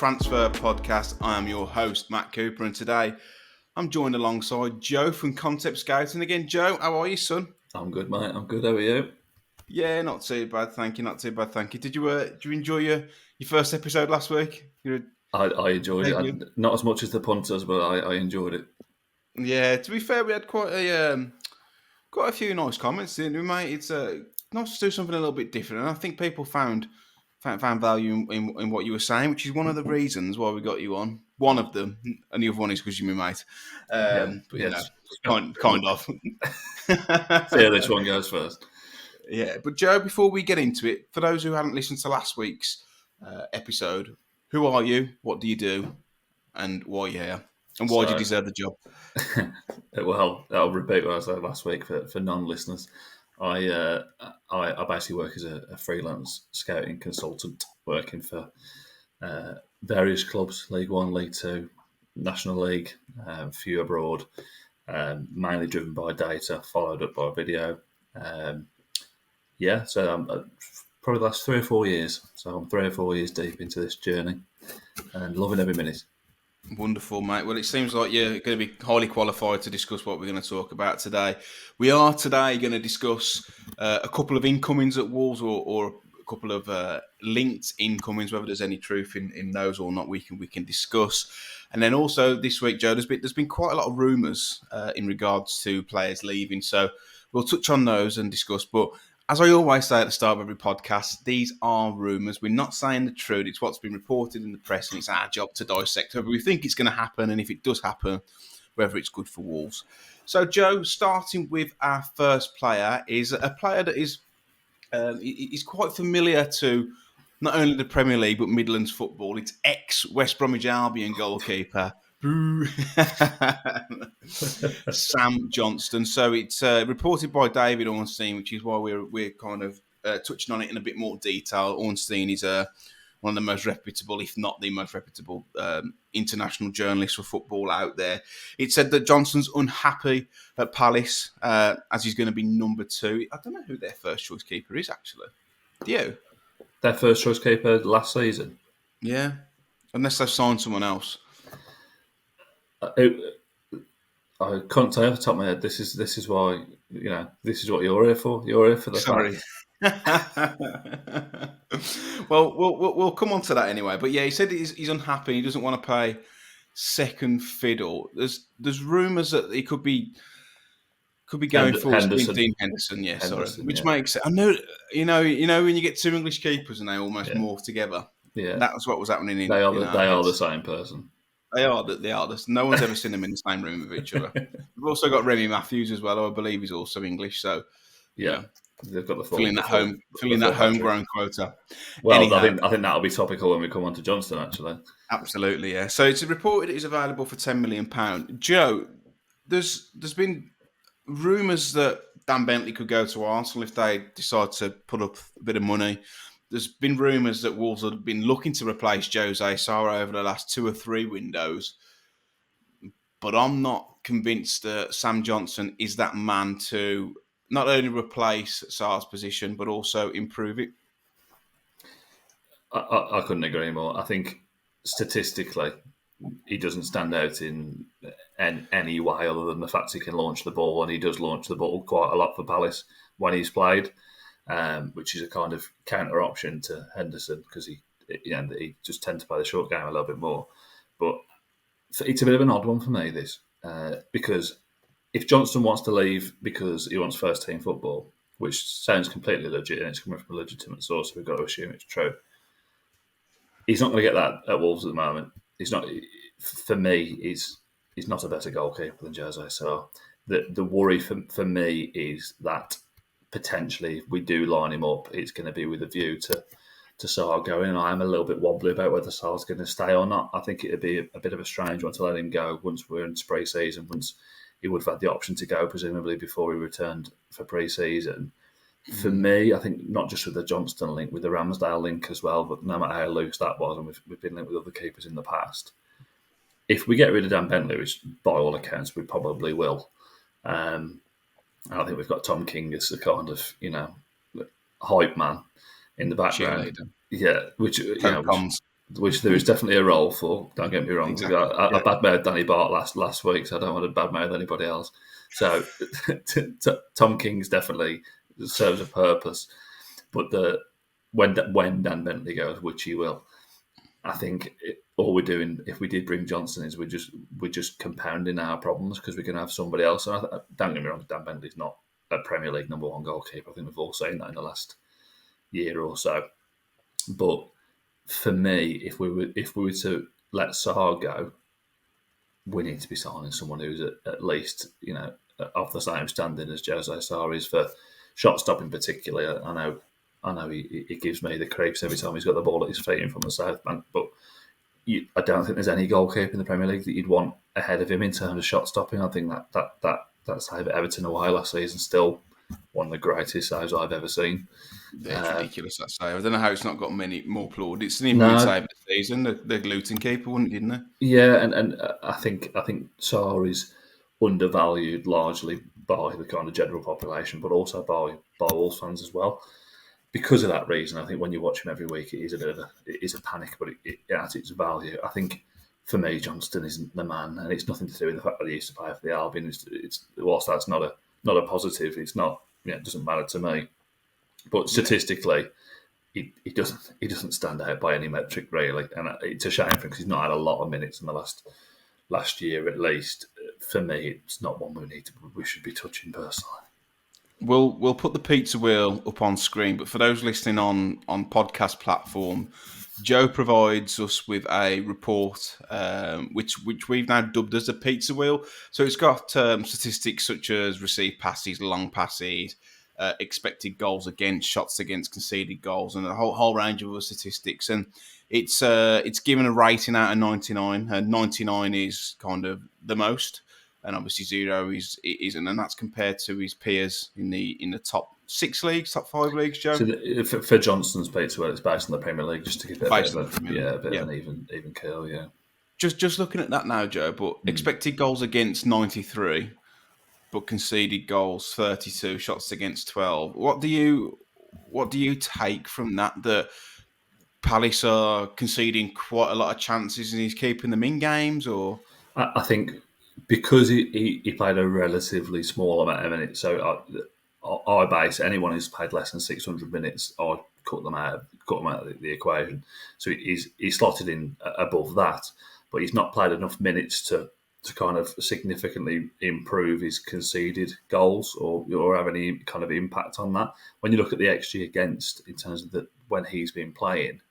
Transfer Podcast. I am your host, Matt Cooper, and today I'm joined alongside Joe from Concept Scouting. Again, Joe, how are you, son? I'm good, mate. I'm good. How are you? Yeah, not too bad, thank you. Not too bad, thank you. Did you enjoy your first episode last week? I enjoyed it. Not as much as the punters, but I enjoyed it. Yeah, to be fair, we had quite a few nice comments, didn't we, mate? It's nice to do something a little bit different, and I think people found value in what you were saying, which is one of the reasons why we got you on. One of them, and the other one is because you're my mate. But you know, kind of. See how this one goes first. Yeah, but Joe, before we get into it, for those who haven't listened to last week's episode, who are you? What do you do? And why you here? And why do you deserve the job? Well, I'll repeat what I said last week for non-listeners. I basically work as a freelance scouting consultant, working for various clubs, League One, League Two, National League, a few abroad, mainly driven by data, followed up by video. So I'm probably the last 3 or 4 years. So I'm 3 or 4 years deep into this journey and loving every minute. Wonderful, mate. Well, it seems like you're going to be highly qualified to discuss what we're going to talk about today. We are today going to discuss a couple of incomings at Wolves or a couple of linked incomings, whether there's any truth in those or not, we can discuss. And then also this week, Joe, there's been quite a lot of rumours in regards to players leaving. So we'll touch on those and discuss. But as I always say at the start of every podcast, these are rumours. We're not saying the truth. It's what's been reported in the press, and it's our job to dissect whether we think it's going to happen, and if it does happen, whether it's good for Wolves. So, Joe, starting with our first player, is a player that is quite familiar to not only the Premier League, but Midlands football. It's ex-West Bromwich Albion goalkeeper, Sam Johnston. So it's reported by David Ornstein, which is why we're kind of touching on it in a bit more detail. Ornstein is one of the most reputable, if not the most reputable, international journalists for football out there. It said that Johnston's unhappy at Palace as he's going to be number 2. I don't know who their first choice keeper is, actually. Do you? Their first choice keeper last season? Yeah. Unless they've signed someone else. I can't say off the top of my head. This is why, this is what you're here for. You're here for the Sorry. Well, we'll come on to that anyway. But yeah, he said he's unhappy. He doesn't want to play second fiddle. There's rumours that he could be going for Dean Henderson. Yeah, sorry. Which makes sense. I know. You know when you get two English keepers and they almost morph together. Yeah, that was what was happening. They are the same person. They are. No one's ever seen them in the same room with each other. We've also got Remy Matthews as well, who I believe is also English. So yeah. They've got the filling that homegrown quota. Well, anyhow, I think that'll be topical when we come on to Johnston, actually. Absolutely, yeah. So it's reported it is available for £10 million. Joe, there's been rumours that Dan Bentley could go to Arsenal if they decide to put up a bit of money. There's been rumours that Wolves have been looking to replace Jose Sarr over the last 2 or 3 windows. But I'm not convinced that Sam Johnston is that man to not only replace Sarr's position, but also improve it. I couldn't agree more. I think statistically, he doesn't stand out in any way other than the fact he can launch the ball, and he does launch the ball quite a lot for Palace when he's played, which is a kind of counter option to Henderson because he just tends to play the short game a little bit more. But it's a bit of an odd one for me, this, because if Johnston wants to leave because he wants first team football, which sounds completely legit and it's coming from a legitimate source, so we've got to assume it's true. He's not going to get that at Wolves at the moment. He's not. For me, he's not a better goalkeeper than Jose Sarr. The worry for me is that potentially if we do line him up, it's going to be with a view to Sarr going. And I am a little bit wobbly about whether Sarr's going to stay or not. I think it would be a bit of a strange one to let him go once we're in pre-season, once he would have had the option to go, presumably, before he returned for pre-season. For me, I think not just with the Johnston link, with the Ramsdale link as well, but no matter how loose that was, and we've been linked with other keepers in the past, if we get rid of Dan Bentley, which by all accounts we probably will, and I think we've got Tom King as the kind of, hype man in the background. Cheerleader. Yeah, which which there is definitely a role for. Don't get me wrong. Exactly. I Yeah. badmouthed Danny Bart last week, so I don't want to badmouth anybody else. So Tom King's definitely serves a purpose, but when Dan Bentley goes, which he will, I think all we're doing if we did bring Johnson is we're just compounding our problems because we're going to have somebody else. And don't get me wrong, Dan Bentley's not a Premier League #1 goalkeeper. I think we've all seen that in the last year or so. But for me, if we were to let Saar go, we need to be signing someone who's at least of the same standing as Jose Sarr is for shot stopping, particularly. I know he gives me the creeps every time he's got the ball at his feet in from the south bank, but I don't think there's any goalkeeper in the Premier League that you'd want ahead of him in terms of shot stopping. I think that save at Everton away last season still one of the greatest saves I've ever seen. Yeah, it's ridiculous, that save. I don't know how it's not got many more plaudits. It's an even good No, save of the season. The Luton keeper, wouldn't, didn't they? yeah, and I think Saar is undervalued largely by the kind of general population, but also by Wolves fans as well. Because of that reason, I think when you watch him every week, it is a panic, but it has its value. I think for me, Johnston isn't the man, and it's nothing to do with the fact that he used to play for the Albion. It's whilst that's not a positive, it's not. It doesn't matter to me. But Yeah. statistically, he doesn't stand out by any metric really, and it's a shame for him because he's not had a lot of minutes in the last year at least. For me, it's not one we should be touching personally. We'll put the pizza wheel up on screen, but for those listening on podcast platform, Joe provides us with a report, which we've now dubbed as a pizza wheel. So it's got statistics such as received passes, long passes, expected goals against, shots against, conceded goals, and a whole range of other statistics. And it's given a rating out of 99. 99 is kind of the most, and obviously 0 isn't, and that's compared to his peers in the top 6 leagues, top 5 leagues. Joe, So for Johnston's pizza, well, it's based on the Premier League, just to give it a bit based of on the Premier League, a bit yeah. of an even keel, yeah. Just looking at that now, Joe, but expected goals against 93, but conceded goals 32, shots against 12. What do you take from that? That Palace are conceding quite a lot of chances and he's keeping them in games, or I think because he played a relatively small amount of minutes, so I base anyone who's played less than 600 minutes, I cut them out of the equation. So he's slotted in above that, but he's not played enough minutes to kind of significantly improve his conceded goals or have any kind of impact on that. When you look at the XG against in terms of when he's been playing,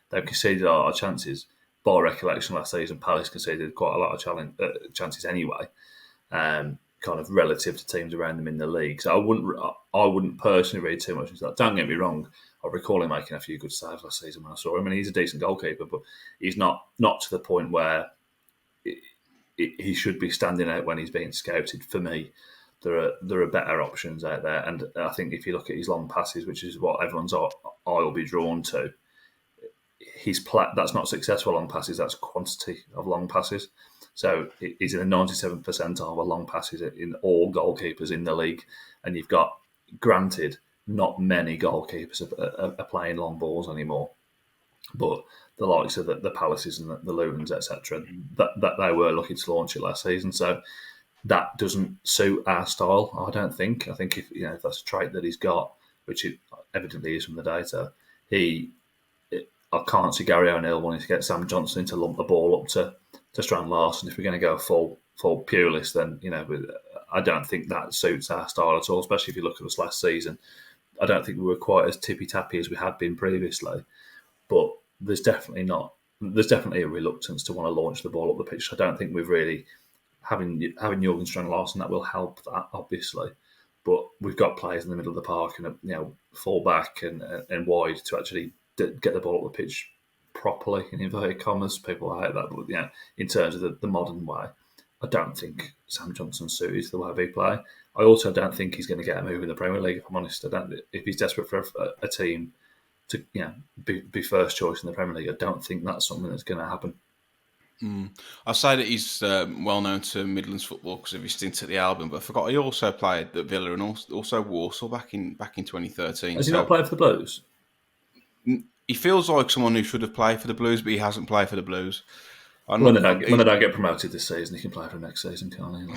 they've conceded a lot of chances. By recollection, last season Palace conceded quite a lot of chances anyway, kind of relative to teams around them in the league. So I wouldn't personally read too much into that. Don't get me wrong, I recall him making a few good saves last season when I saw him, and he's a decent goalkeeper, but he's not to the point where he should be standing out when he's being scouted. For me, there are better options out there, and I think if you look at his long passes, which is what everyone's eye will be drawn to, that's not successful long passes. That's quantity of long passes. So he's in the 97th percentile of long passes in all goalkeepers in the league, and you've got, granted, not many goalkeepers are playing long balls anymore, but the likes of the Palaces and the Lutons, etc., that they were looking to launch it last season. So that doesn't suit our style, I don't think. I think if that's a trait that he's got, which it evidently is from the data, I can't see Gary O'Neill wanting to get Sam Johnson to lump the ball up to Strand Larson. If we're going to go full purist, then I don't think that suits our style at all. Especially if you look at us last season, I don't think we were quite as tippy tappy as we had been previously. But there's definitely a reluctance to want to launch the ball up the pitch. I don't think we've really having Jurgen Strand Larson, that will help that obviously. But we've got players in the middle of the park and full back and wide to actually get the ball up the pitch properly, in inverted commas. People hate that, but in terms of the modern way, I don't think Sam Johnson suits the way we play. I also don't think he's going to get a move in the Premier League. If I'm honest, I don't. If he's desperate for a team to be first choice in the Premier League, I don't think that's something that's going to happen. I say that he's well known to Midlands football because of his stint at the Albion, but I forgot he also played at Villa and also Walsall back in 2013. Has he not played for the Blues? he feels like someone who should have played for the Blues, but he hasn't played for the Blues. I'm When not. they don't get promoted this season, he can play for next season, can't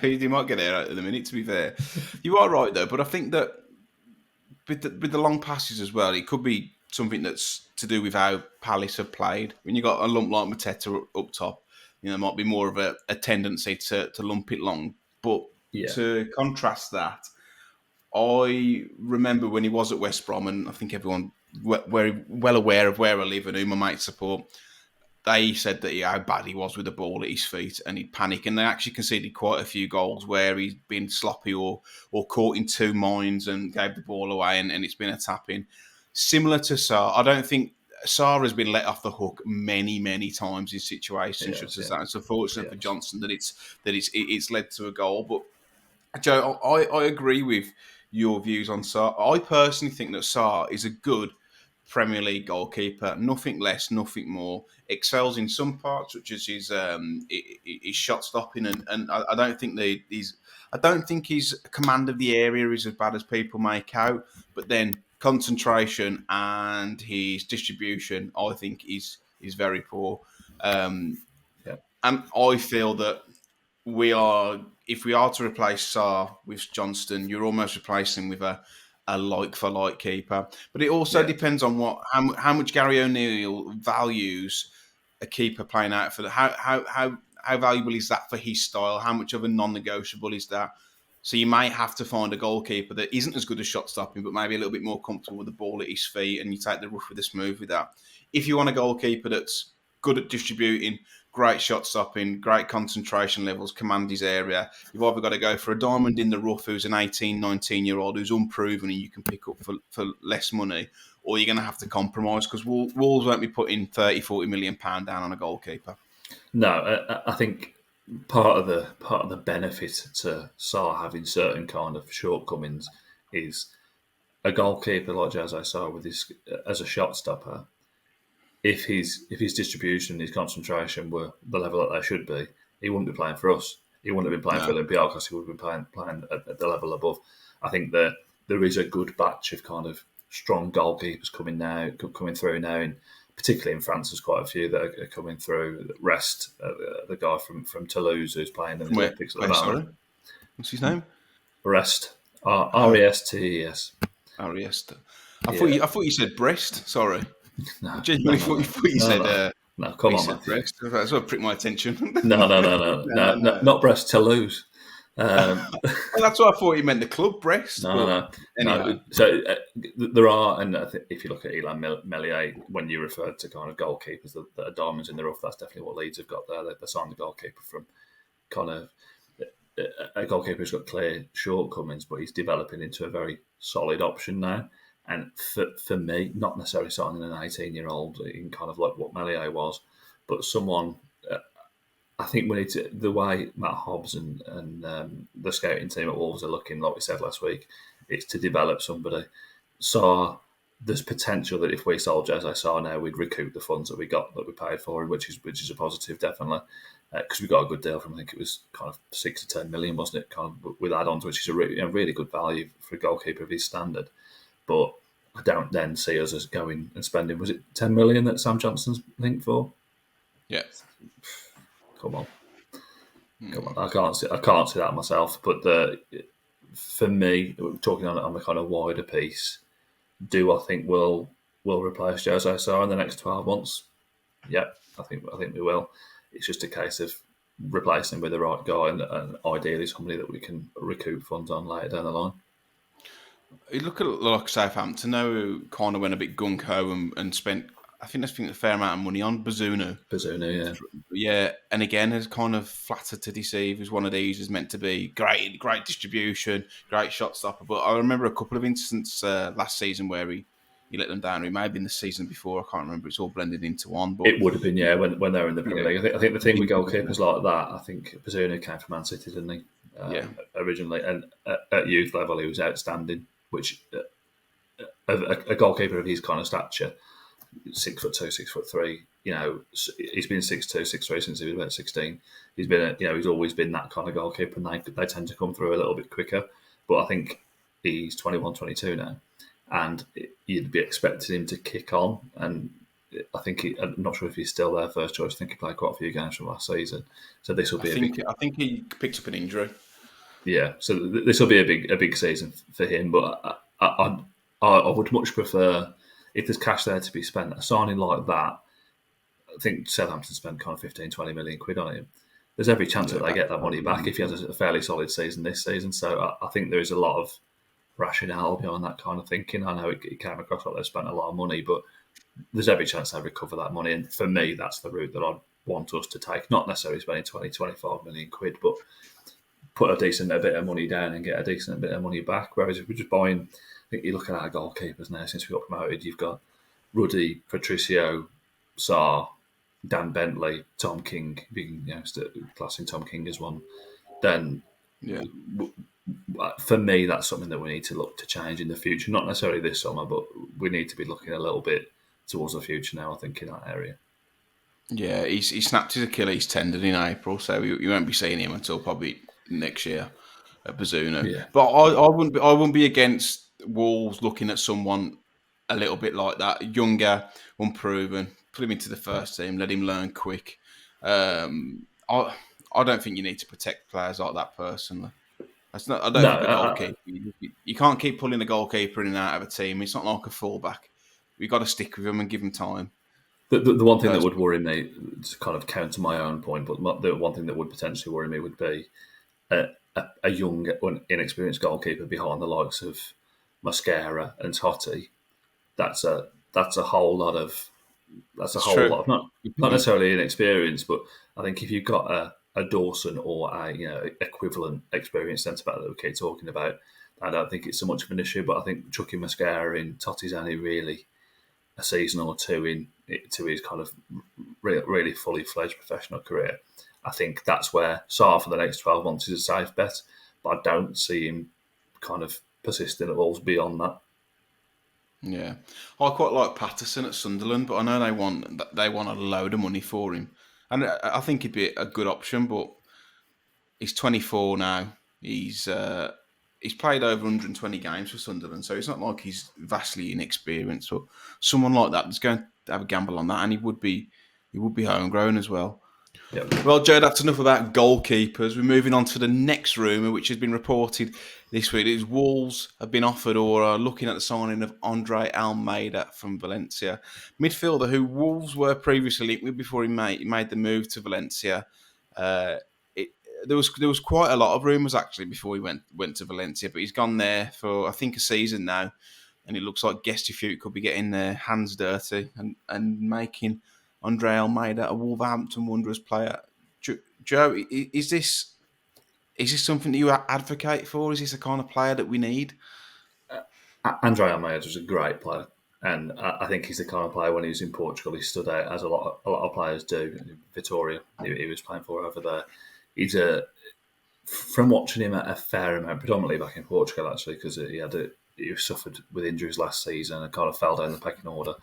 he? He might get there at the minute. To be fair, you are right though. But I think that with the long passes as well, it could be something that's to do with how Palace have played. When you got a lump like Mateta up top, there might be more of a tendency to lump it long. But Yeah, to contrast that, I remember when he was at West Brom, and I think everyone very well aware of where I live and who my mates support. They said that how bad he was with the ball at his feet, and he'd panic. And they actually conceded quite a few goals where he's been sloppy or caught in two minds and gave the ball away, and it's been a tap in. Similar to Sarr, I don't think Sarr has been let off the hook many times in situations such as that. It's unfortunate for Johnson that it's led to a goal, but Joe, I agree with your views on Sarr. I personally think that Sarr is a good Premier League goalkeeper, nothing less, nothing more. Excels in some parts, such as his shot stopping, and I don't think I don't think his command of the area is as bad as people make out. But then concentration and his distribution, I think, is very poor. Um, yeah, and I feel that if we are to replace Sarr with Johnston, you're almost replacing with a like for like keeper. But it also yeah. depends on how much Gary O'Neill values a keeper playing out for how valuable is that for his style? How much of a non-negotiable is that? So you might have to find a goalkeeper that isn't as good as shot stopping, but maybe a little bit more comfortable with the ball at his feet, and you take the rough with the smooth with that. If you want a goalkeeper that's good at distributing, great shot stopping, great concentration levels, command his area, you've either got to go for a diamond in the rough who's an 18, 19-year-old who's unproven and you can pick up for less money, or you're going to have to compromise because Wolves won't be putting 30, 40 million pound down on a goalkeeper. No, I think part of the benefit to Sarr having certain kind of shortcomings is a goalkeeper like Jose Sarr with his as a shot stopper. If his distribution and his concentration were the level that they should be, he wouldn't be playing for us. He wouldn't have been playing for No. Olympiacos. He would have been playing at the level above. I think that there is a good batch of kind of strong goalkeepers coming through now, and particularly in France, there's quite a few that are coming through. Rest, the guy from Toulouse who's playing in the From where? Olympics at the Where, sorry? moment. What's his name? Rest, Oh, Restes. Ariesta. Yeah, I thought you said breast. Sorry. I no, no, genuinely no, no, thought you no, said. no, no. Come You on, said Matthew. breast. That's what pricked my attention. No, no, no, no, no, no, No. not Brest, Toulouse. Um, Well, that's what I thought you meant the club breast. no, But no, anyhow, no. So there are, and I think if you look at Elan Melier, when you referred to kind of goalkeepers that are diamonds in the rough, that's definitely what Leeds have got there. They signed the goalkeeper from kind of a goalkeeper who's got clear shortcomings, but he's developing into a very solid option now. And for me, not necessarily signing an 18-year-old in kind of like what Melier was, but someone. I think we need to, the way Matt Hobbs and the scouting team at Wolves are looking, like we said last week, it's to develop somebody. So there's potential that if we sold Jose Sarr now, we'd recoup the funds that we paid for him, which is a positive, definitely, because we got a good deal from. I think it was kind of 6 to 10 million, wasn't it? Kind of with add-ons, which is a really good value for a goalkeeper of his standard. But I don't then see us as going and spending. Was it 10 million that Sam Johnson's linked for? yeah. Come on. I can't see that myself. But for me, talking on the kind of wider piece, do I think we'll replace Jose Sarr in the next 12 months? Yeah, I think we will. It's just a case of replacing him with the right guy and ideally somebody that we can recoup funds on later down the line. You look at like Southampton now, who kind of went a bit gung ho and spent. I think they spent a fair amount of money on Bazunu. Bazunu, yeah. Yeah, and again, has kind of flattered to deceive. Is one of these is meant to be great distribution, great shot stopper. But I remember a couple of instances last season where he let them down. He may have been the season before. I can't remember. It's all blended into one. But It would have been, yeah, when they were in the Premier yeah, League. I think the thing with goalkeepers like that, I think Bazunu came from Man City, didn't he? Yeah. Originally, and at youth level, he was outstanding. Which a goalkeeper of his kind of stature, 6'2", 6'3", he's been 6'2", 6'3" since he was about 16. He's been, he's always been that kind of goalkeeper, and they tend to come through a little bit quicker. But I think he's 21, 22 now, and you'd be expecting him to kick on. And I think I'm not sure if he's still there first choice. I think he played quite a few games from last season, so this will I be a big. think I think he picked up an injury. Yeah, so this will be a big season for him. But I would much prefer, if there's cash there to be spent, a signing like that. I think Southampton spent kind of 15, 20 million quid on him. There's every chance Yeah, that they about get that money 20 back million. if he has a fairly solid season this season. So I think there is a lot of rationale behind that kind of thinking. I know it came across like they spent a lot of money, but there's every chance they recover that money. And for me, that's the route that I'd want us to take. Not necessarily spending 20, 25 million quid, but put a bit of money down and get a decent bit of money back. Whereas if we're just buying, I think you're looking at our goalkeepers now since we got promoted. You've got Ruddy, Patricio, Sarr, Dan Bentley, Tom King, being classing Tom King as one. Then Yeah. for me, that's something that we need to look to change in the future. Not necessarily this summer, but we need to be looking a little bit towards the future now, I think, in that area. Yeah, he snapped his Achilles tendon in April, so you won't be seeing him until probably next year at Bazunu. Yeah. But I wouldn't be against Wolves looking at someone a little bit like that, younger, unproven. Put him into the first team, let him learn quick. I don't think you need to protect players like that personally. That's not. I don't No, think a goalkeeper. You can't keep pulling a goalkeeper in and out of a team. It's not like a fullback. We've got to stick with him and give him time. the one thing that would Personally, worry me, to kind of counter my own point, but the one thing that would potentially worry me would be a young, inexperienced goalkeeper behind the likes of Mascara and Totti. That's a whole lot of it's true. Good not point. necessarily inexperience, but I think if you've got a Dawson or a equivalent experienced centre back that we keep talking about, I don't think it's so much of an issue. But I think chucking Mascara in, Totti's only really a season or two to his kind of really fully fledged professional career. I think that's where Sarr for the next 12 months is a safe bet, but I don't see him kind of persisting at Wolves beyond that. Yeah, I quite like Patterson at Sunderland, but I know they want a load of money for him, and I think he'd be a good option. But he's 24 now. He's played over 120 games for Sunderland, so it's not like he's vastly inexperienced. But someone like that is going to have a gamble on that, and he would be homegrown as well. Yeah. Well, Joe, that's enough about goalkeepers. We're moving on to the next rumour, which has been reported this week. Is Wolves have been offered or are looking at the signing of Andre Almeida from Valencia. Midfielder who Wolves were previously linked with before he made the move to Valencia. Uh, it, there was quite a lot of rumours actually before he went to Valencia, but he's gone there for I think a season now, and it looks like Gestifute could be getting their hands dirty and making Andre Almeida a Wolverhampton Wanderers player. Joe, is this something that you advocate for? Is this the kind of player that we need? Andre Almeida was a great player, and I think he's the kind of player when he was in Portugal, he stood out as a lot of players do. Vitoria, he was playing for over there. He's from watching him at a fair amount, predominantly back in Portugal actually, because he suffered with injuries last season and kind of fell down the pecking order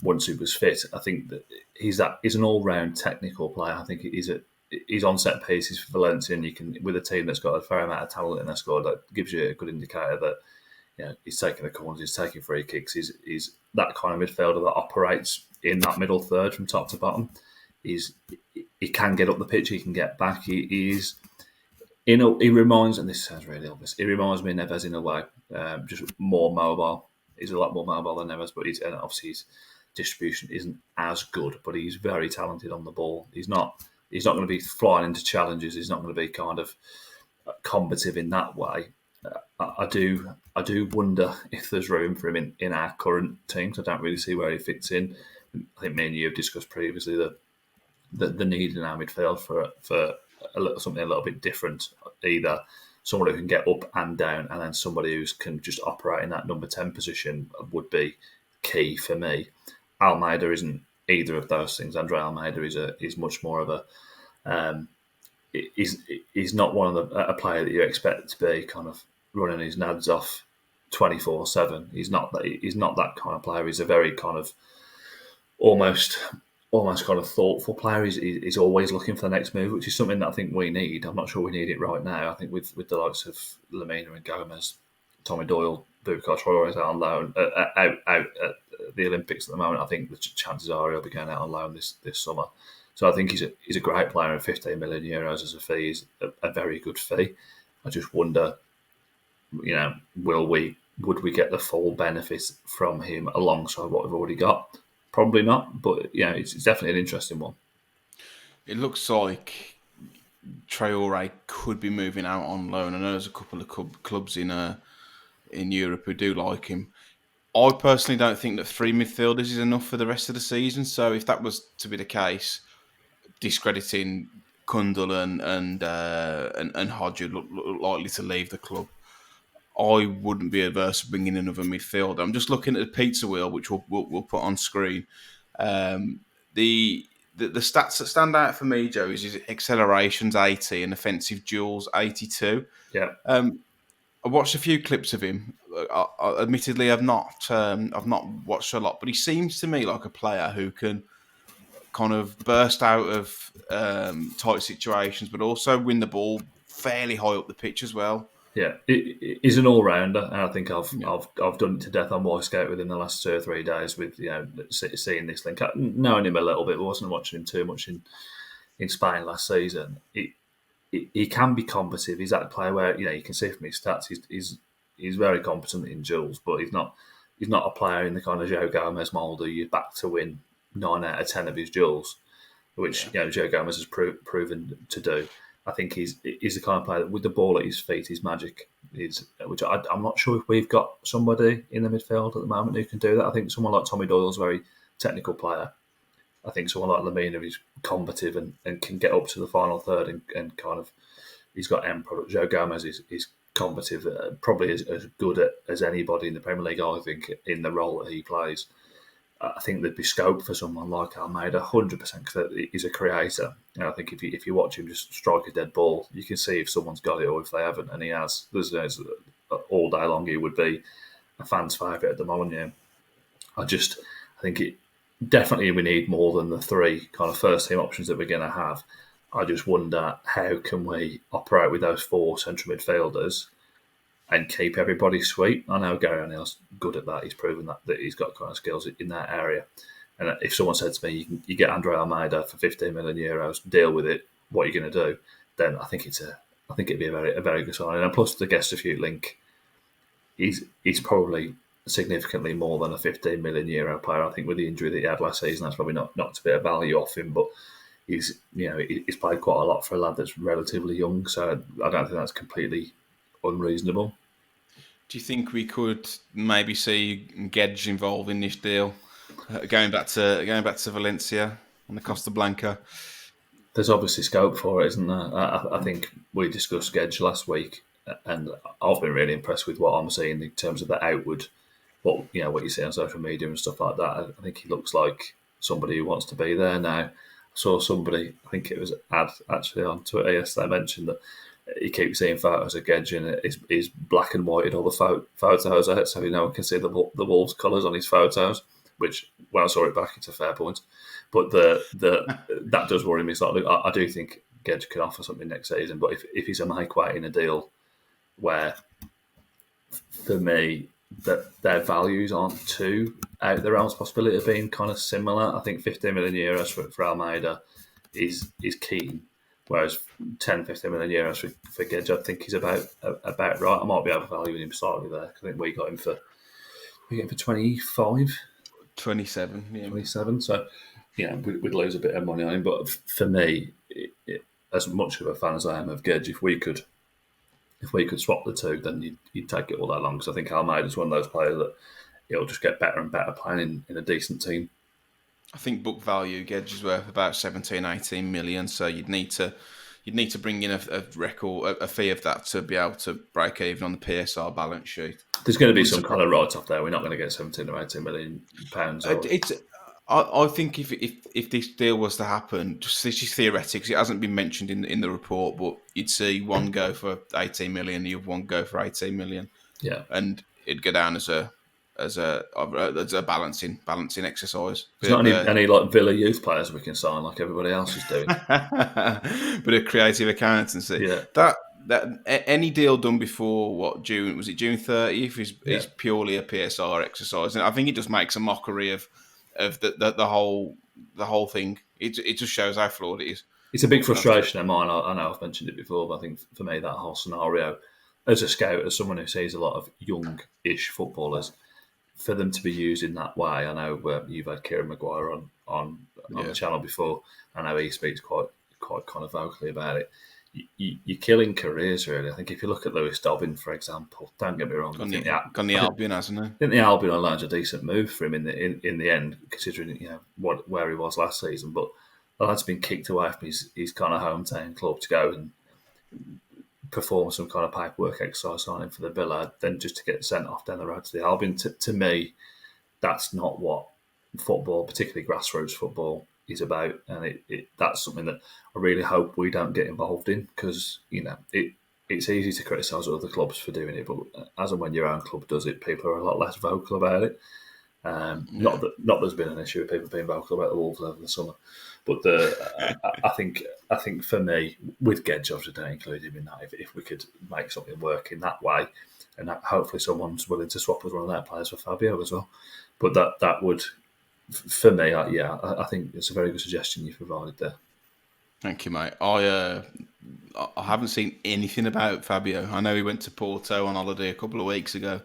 once he was fit. I think that he's an all round technical player. I think he's on set pieces for Valencia, and you can with a team that's got a fair amount of talent in their squad. That gives you a good indicator that he's taking the corners, he's taking free kicks. He's that kind of midfielder that operates in that middle third from top to bottom. He can get up the pitch, he can get back. He reminds, and this sounds really obvious, he reminds me of Neves in a way, just more mobile. He's a lot more mobile than Neves, but and obviously his distribution isn't as good, but he's very talented on the ball. He's not going to be flying into challenges. He's not going to be kind of combative in that way. I do wonder if there's room for him in our current teams. I don't really see where he fits in. I think me and you have discussed previously the need in our midfield for something a little bit different. Either someone who can get up and down, and then somebody who can just operate in that number 10 position would be key for me. Almeida isn't either of those things. Andre Almeida is much more of a he's not one of a player that you expect to be kind of running his nads off 24/7. He's not that kind of player. He's a very kind of almost kind of thoughtful player. He's always looking for the next move, which is something that I think we need. I'm not sure we need it right now. I think with the likes of Lamina and Gomez, Tommy Doyle, Bukayo Traore out on loan, out at the Olympics at the moment. I think the chances are he'll be going out on loan this summer. So I think he's a great player, and 15 million euros as a fee is a very good fee. I just wonder, would we get the full benefits from him alongside what we've already got? Probably not, but it's definitely an interesting one. It looks like Traore could be moving out on loan. I know there's a couple of clubs in Europe who do like him. I personally don't think that three midfielders is enough for the rest of the season. So if that was to be the case, discrediting Kundal and Hodge look likely to leave the club. I wouldn't be averse to bringing another midfielder. I'm just looking at the pizza wheel, which we'll put on screen. Um, the stats that stand out for me, Joe, is his accelerations 80 and offensive duels 82. Yeah, I watched a few clips of him. Admittedly, I've not watched a lot, but he seems to me like a player who can kind of burst out of tight situations, but also win the ball fairly high up the pitch as well. yeah. He's an all rounder, and I think I've Yeah, I've done it to death on Boy Scout within the last 2 or 3 days with seeing this link, knowing him a little bit, but wasn't watching him too much in Spain last season. He can be combative. He's that player where you can see from his stats he's very competent in duels, but he's not a player in the kind of Joe Gomez mould who you're back to win 9 out of 10 of his duels, which yeah, Joe Gomez has proven to do. I think he's the kind of player that with the ball at his feet, his magic is, which I'm not sure if we've got somebody in the midfield at the moment who can do that. I think someone like Tommy Doyle's a very technical player. I think someone like Lamina is combative and can get up to the final third and kind of he's got end product. Joe Gomez is combative, probably as good as anybody in the Premier League. I think in the role that he plays. I think there'd be scope for someone like Almeida, 100%, because he's a creator. And I think if you watch him just strike a dead ball, you can see if someone's got it or if they haven't, and he has. There's all day long he would be a fan's favourite at the moment. Yeah, I think it definitely we need more than the three kind of first team options that we're going to have. I just wonder how can we operate with those four central midfielders and keep everybody sweet. I know Gary O'Neill's good at that. He's proven that he's got kind of skills in that area. And if someone said to me, you get Andre Almeida for 15 million euros, deal with it. What are you going to do? Then I think it'd be a very good sign. And plus the Gesterfield link, he's probably significantly more than a 15 million euro player. I think with the injury that he had last season, that's probably not a bit of value off him, but he's played quite a lot for a lad that's relatively young. So I don't think that's completely unreasonable. do you think we could maybe see Gedge involved in this deal, going back to Valencia on the Costa Blanca? There's obviously scope for it, isn't there? I think we discussed Gedge last week, and I've been really impressed with what I'm seeing in terms of the outward, what you see on social media and stuff like that. I think he looks like somebody who wants to be there now. I saw somebody, I think it was Ad actually on Twitter yesterday, mentioned that he keeps seeing photos of Gedge and he's black and white in all the photos out, so no one can see the Wolves colours on his photos. Which, when I saw it back, it's a fair point. But that does worry me slightly. I do think Gedge can offer something next season, but if he's a make weight in a deal where, for me, that their values aren't too out of the realms possibility of being kind of similar, I think 15 million euros for Almeida is keen. Whereas 10, 15 million euros for Gedge, I think he's about right. I might be overvaluing him slightly there. I think we got him for 25. 27, yeah. 27. So, we'd lose a bit of money on him. But for me, as much of a fan as I am of Gedge, if we could swap the two, then you'd take it all that long. Because I think Almeida's one of those players that he'll just get better and better playing in a decent team. I think book value Gedge is worth about 17, 18 million. So you'd need to bring in a fee of that to be able to break even on the PSR balance sheet. There's going to be some kind of write-off there. We're not going to get 17 or 18 million pounds. I think if this deal was to happen, this is theoretical. It hasn't been mentioned in the report, but you'd see one go for 18 million, the other one go for 18 million. Yeah, and it'd go down as a balancing exercise. There's not any like Villa youth players we can sign like everybody else is doing. But a creative accountancy. Yeah. any deal done before what June was it June 30th Yeah. is purely a PSR exercise, and I think it just makes a mockery of the whole thing. It just shows how flawed it is. It's a big That's the, frustration of mine. I know I've mentioned it before, but I think for me that whole scenario, as a scout, as someone who sees a lot of young-ish footballers, for them to be used in that way. I know you've had Kieran Maguire on the yeah. channel before. I know he speaks quite kind of vocally about it. You're killing careers, really. I think if you look at Lewis Dobbin, for example, don't get me wrong. Gone the Albion, hasn't he? I think the Albion allows a decent move for him in the end, considering where he was last season. But the lad's been kicked away from his kind of hometown club to go and perform some kind of paperwork exercise on him for the Villa, then just to get sent off down the road to the Albion. To me, that's not what football, particularly grassroots football, is about, and that's something that I really hope we don't get involved in, because it's easy to criticise other clubs for doing it, but as and when your own club does it, people are a lot less vocal about it. Not that there's been an issue with people being vocal about the Wolves over the summer, but I think for me, with Gedge, obviously don't include him in that. If we could make something work in that way, and that hopefully someone's willing to swap us one of their players for Fabio as well. But that would, for me, I think it's a very good suggestion you provided there. Thank you, mate. I haven't seen anything about Fabio. I know he went to Porto on holiday a couple of weeks ago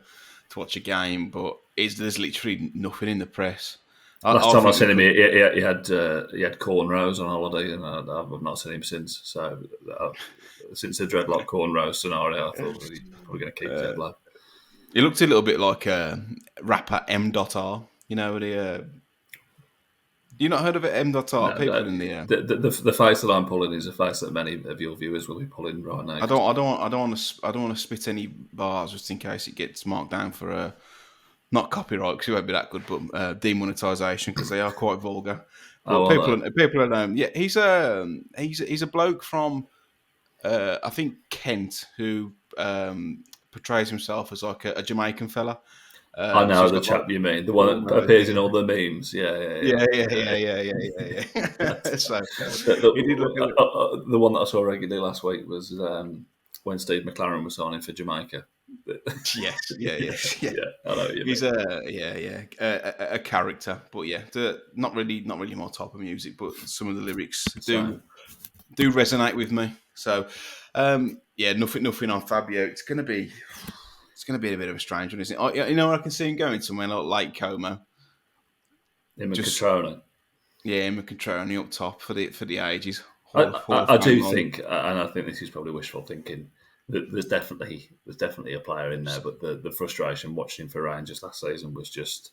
to watch a game, but there's literally nothing in the press. Last time I seen him, he had cornrows on holiday, and I've not seen him since. So since the dreadlock cornrow scenario, I thought he was probably going to keep that blow. He looked a little bit like rapper M.R. You know, you not heard of it, M.R? No, People in the the face that I'm pulling is a face that many of your viewers will be pulling right now. I don't want to spit any bars just in case it gets marked down for not copyright, because it won't be that good, but demonetisation, because they are quite vulgar. But people are known. Yeah, he's a bloke from I think Kent, who portrays himself as like a Jamaican fella. I know the chap you mean, the one that appears in all the memes. Yeah. So the one that I saw regularly last week was when Steve McLaren was signing for Jamaica. Yes. I know what you mean. He's a character, but yeah, not really my type of music, but some of the lyrics do resonate with me. So nothing on Fabio. It's gonna be a bit of a strange one, isn't it? You know, I can see him going somewhere like Lake Como. Catrona. Yeah, him and Catrona up top for the ages. I do think, and I think this is probably wishful thinking, that there's definitely a player in there, but the frustration watching him for Rangers last season was just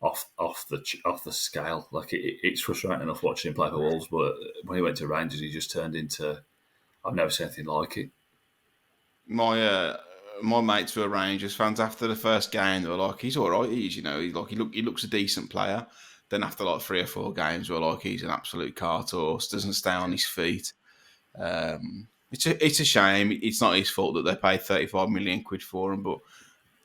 off the scale. Like it's frustrating enough watching him play for Wolves, but when he went to Rangers, he just turned into, I've never seen anything like it. My mates who are Rangers fans, after the first game, they were like, "He's all right. He looks a decent player." Then after like 3 or 4 games, we're like, "He's an absolute cart horse. Doesn't stay on his feet." It's a shame. It's not his fault that they paid 35 million quid for him, but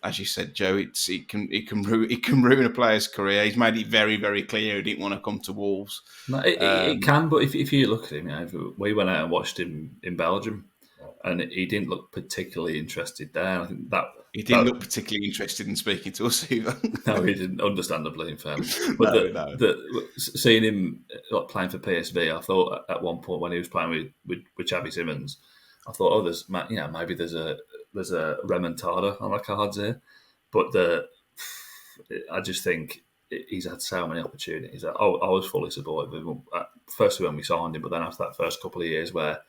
as you said, Joe, it can ruin a player's career. He's made it very, very clear he didn't want to come to Wolves. No, it can, but if you look at him, we went out and watched him in Belgium, and he didn't look particularly interested there. I think that he didn't look particularly interested in speaking to us either. No, he didn't. Understandably, in fairness, but seeing him like playing for PSV, I thought at one point when he was playing with Xavi Simons, I thought, maybe there's a remontada on the cards here, but I just think he's had so many opportunities. I was fully supportive of him, firstly when we signed him, but then after that first couple of years where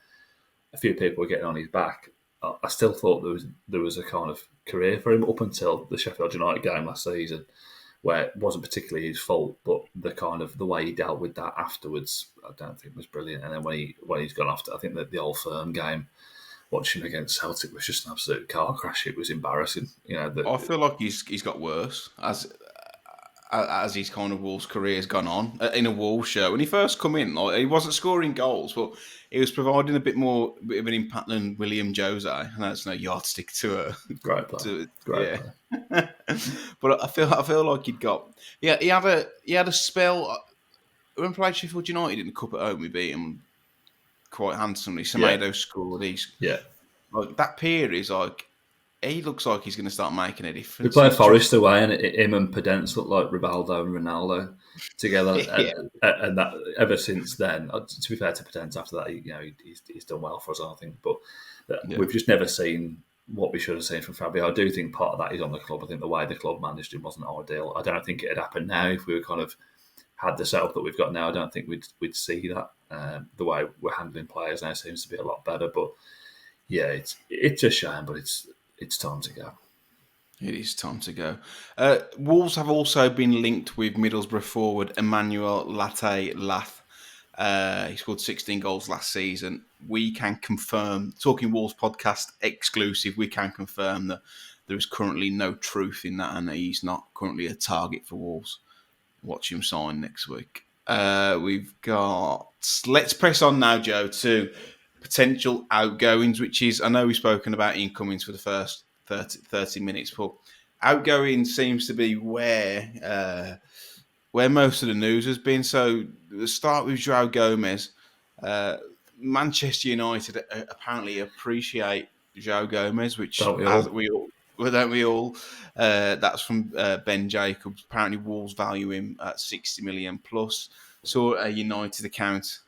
a few people were getting on his back, I still thought there was a kind of career for him up until the Sheffield United game last season, where it wasn't particularly his fault, but the way he dealt with that afterwards, I don't think was brilliant. And then when he's gone after, I think that the Old Firm game, watching him against Celtic was just an absolute car crash. It was embarrassing. I feel like he's got worse as his kind of Wolves career has gone on. In a Wolves shirt, when he first come in, he wasn't scoring goals, but he was providing a bit of an impact than William Jose, and that's no yardstick to a great player. Great player. But I feel like he had a spell when we played Sheffield United in the cup at home. We beat him quite handsomely. Semedo scored. Like that period is like he looks like he's going to start making a We difference. played He's just Forest away, and him and Pedence looked like Rivaldo and Ronaldo together. yeah, And that ever since then, to be fair to Pedence, after that, he's done well for us, I think. But yeah. we've just never seen what we should have seen from Fabio. I do think part of that is on the club. I think the way the club managed him wasn't ideal. I don't think it had happened now if we were kind of had the setup that we've got now. I don't think we'd see that. The way we're handling players now seems to be a lot better. But yeah, it's a shame, but it's time to go. It is time to go. Wolves have also been linked with Middlesbrough forward Emmanuel Latte Lath. He scored 16 goals last season. We can confirm, Talking Wolves podcast exclusive, we can confirm that there is currently no truth in that and he's not currently a target for Wolves. Watch him sign next week. We've got... Let's press on now, Joe, to potential outgoings, which is... I know we've spoken about incomings for the first 30 minutes, but outgoing seems to be where most of the news has been. So let's start with Joao Gomez. Uh, Manchester United apparently appreciate Joao Gomez, which Don't we as all? we all, well, don't we all? That's from Ben Jacobs. Apparently, Wolves value him at 60 million plus. Saw a United account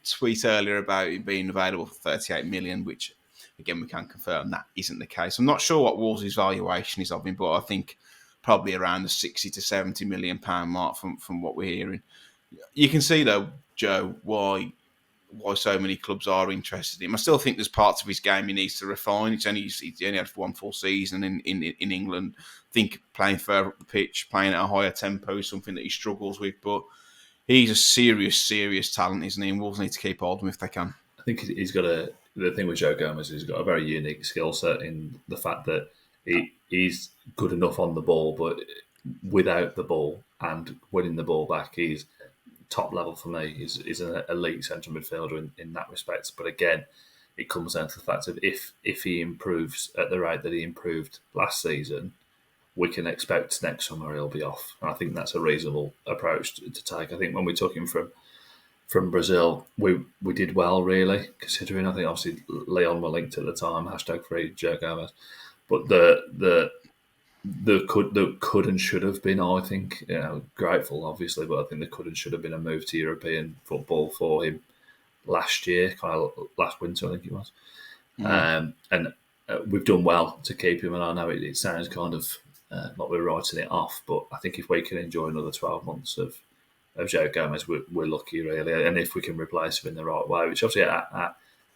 tweet earlier about it being available for 38 million, which again we can confirm that isn't the case. I'm not sure what Wolves' valuation is of him, but I think probably around the 60 to 70 million pound mark from what we're hearing. You can see though, Joe, why so many clubs are interested in him. I still think there's parts of his game he needs to refine. He's only had one full season in England. I think playing further up the pitch, playing at a higher tempo is something that he struggles with. But he's a serious talent, isn't he? And Wolves need to keep hold of him if they can. I think he's got the thing with Joe Gomez is he's got a very unique skill set in the fact that he's good enough on the ball, but without the ball and winning the ball back, he's top level for me. He's an elite central midfielder in that respect. But again, it comes down to the fact of if he improves at the rate that he improved last season, we can expect next summer he'll be off. And I think that's a reasonable approach to take. I think when we took him from Brazil, we did well, really, considering I think obviously Leon were linked at the time, #free Joe Gomez. But the could and should have been, I think, grateful, obviously, but I think the could and should have been a move to European football for him last year, kind of last winter, I think it was. And we've done well to keep him, and I know it sounds kind of like we're writing it off, but I think if we can enjoy another 12 months of Joe Gomez, we're lucky, really. And if we can replace him in the right way, which obviously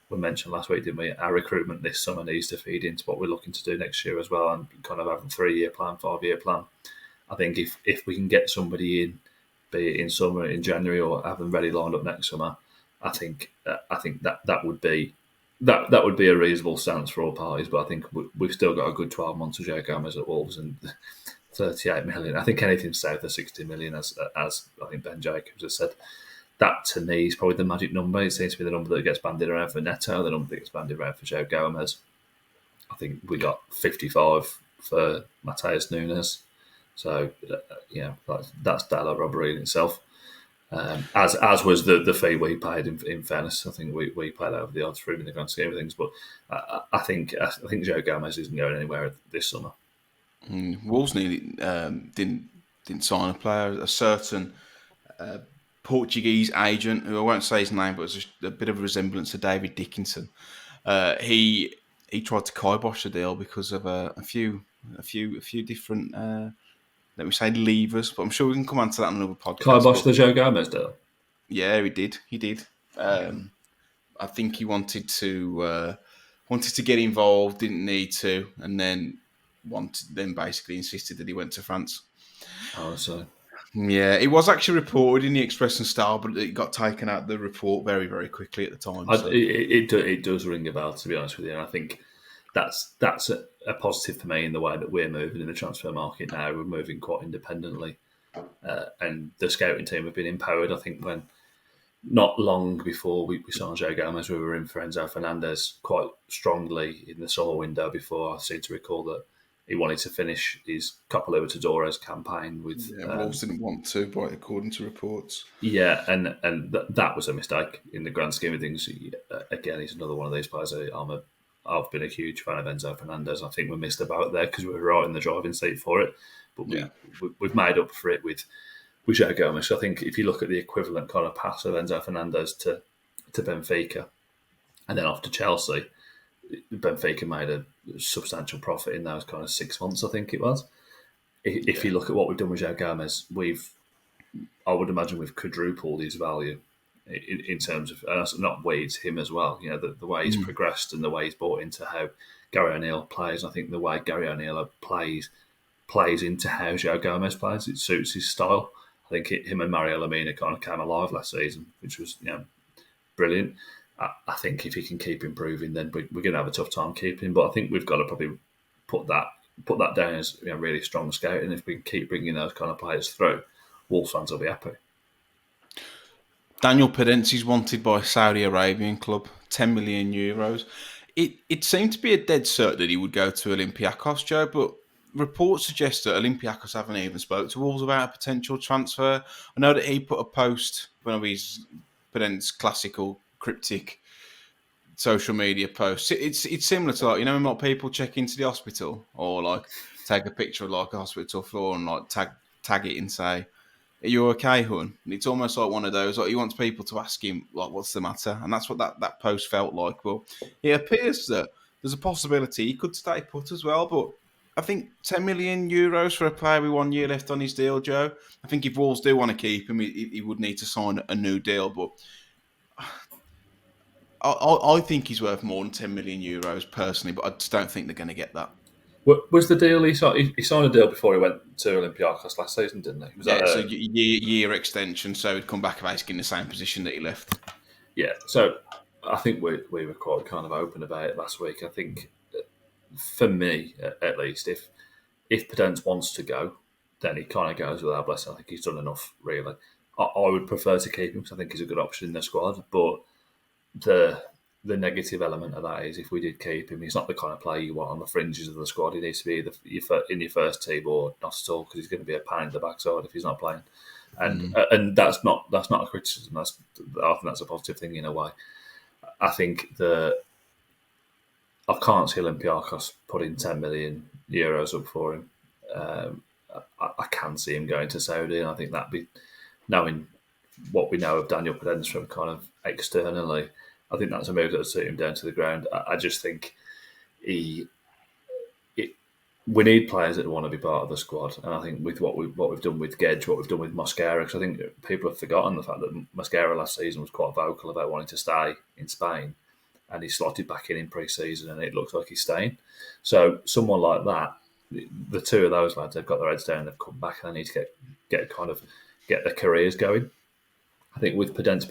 we mentioned last week, didn't we? Our recruitment this summer needs to feed into what we're looking to do next year as well, and kind of have a 3-year plan, 5-year plan. I think if we can get somebody in, be it in summer, in January, or have them ready lined up next summer, I think that would be that would be a reasonable stance for all parties. But I think we've still got a good 12 months of Joe Gomez at Wolves, and 38 million. I think anything south of 60 million, as I think Ben Jacobs has said, that to me is probably the magic number. It seems to be the number that gets bandied around for Neto, the number that gets bandied around for Joe Gomez. I think we got 55 for Mateus Nunes. So, that's data robbery in itself. As was the fee we paid, in fairness. I think we paid over the odds for him in the grand scheme of things. But I think Joe Gomez isn't going anywhere this summer. Wolves nearly didn't sign a player. A certain Portuguese agent, who I won't say his name, but was a bit of a resemblance to David Dickinson. He tried to kibosh the deal because of a few different let me say levers, but I'm sure we can come on to that on another podcast. Kibosh the Joe Gomez deal? Yeah, he did. I think he wanted to get involved, didn't need to, and then basically insisted that he went to France. Oh, so. Yeah, it was actually reported in the Express and Star, but it got taken out of the report very, very quickly at the time. So. It does ring a bell, to be honest with you, and I think that's a positive for me in the way that we're moving in the transfer market now. We're moving quite independently, and the scouting team have been empowered. I think when not long before we signed Joe Gomez, we were in for Enzo Fernandez quite strongly in the summer window before. I seem to recall that he wanted to finish his Copa Libertadores campaign with. Wolves didn't want to, but according to reports. Yeah, and that was a mistake in the grand scheme of things. Again, he's another one of these players I'm a I've been a huge fan of Enzo Fernandez. I think we missed the boat there because we were right in the driving seat for it, but Yeah, we've made up for it with Joe Gomez. I think if you look at the equivalent kind of pass of Enzo Fernandez to Benfica and then off to Chelsea, Benfica made a substantial profit in those kind of 6 months. I think it was. If yeah. you look at what we've done with Joe Gomez, I would imagine we've quadrupled his value in terms of, and that's not we, it's him as well. You know, the way he's Mm. progressed and the way he's bought into how Gary O'Neill plays. I think the way Gary O'Neill plays into how Joe Gomez plays. It suits his style. I think him and Mario Lemina kind of came alive last season, which was brilliant. I think if he can keep improving, then we're going to have a tough time keeping him. But I think we've got to probably put that down as really strong scouting. If we can keep bringing those kind of players through, Wolves fans will be happy. Daniel Pedenzi's wanted by Saudi Arabian club, €10 million. It seemed to be a dead cert that he would go to Olympiacos, Joe, but reports suggest that Olympiacos haven't even spoke to Wolves about a potential transfer. I know that he put a post, one of his Pedenzi's classical cryptic social media posts. It's similar to, like, when like people check into the hospital or like take a picture of like a hospital floor and like tag it and say, "Are you okay, hun?" And it's almost like one of those. Like, he wants people to ask him, like, "What's the matter?" And that's what that post felt like. Well, it appears that there's a possibility he could stay put as well. But I think €10 million for a player with 1 year left on his deal, Joe. I think if Wolves do want to keep him, he would need to sign a new deal. But I think he's worth more than €10 million personally. But I just don't think they're going to get that. Was the deal he signed? He signed a deal before he went to Olympiacos last season, didn't he? Was that Yeah, so year extension, so he'd come back basically in the same position that he left. yeah? So I think we were quite kind of open about it last week. I think for me, at least, if Pedence wants to go, then he kind of goes with our blessing. I think he's done enough, really. I would prefer to keep him because I think he's a good option in the squad. But the negative element of that is if we did keep him, he's not the kind of player you want on the fringes of the squad. He needs to be in your first team or not at all because he's going to be a pain in the backside if he's not playing. And that's not a criticism. I think that's a positive thing in a way. I think I can't see Olympiacos putting €10 million up for him. I can see him going to Saudi, and I think that'd be, knowing what we know of Daniel Pedence from kind of externally, I think that's a move that would suit him down to the ground. I just think we need players that want to be part of the squad, and I think with what we've done with Gedge, what we've done with Mosquera, because I think people have forgotten the fact that Mosquera last season was quite vocal about wanting to stay in Spain, and he slotted back in pre-season, and it looks like he's staying. So someone like that, the two of those lads, they've got their heads down, they've come back, and they need to get their careers going. I think with Pedence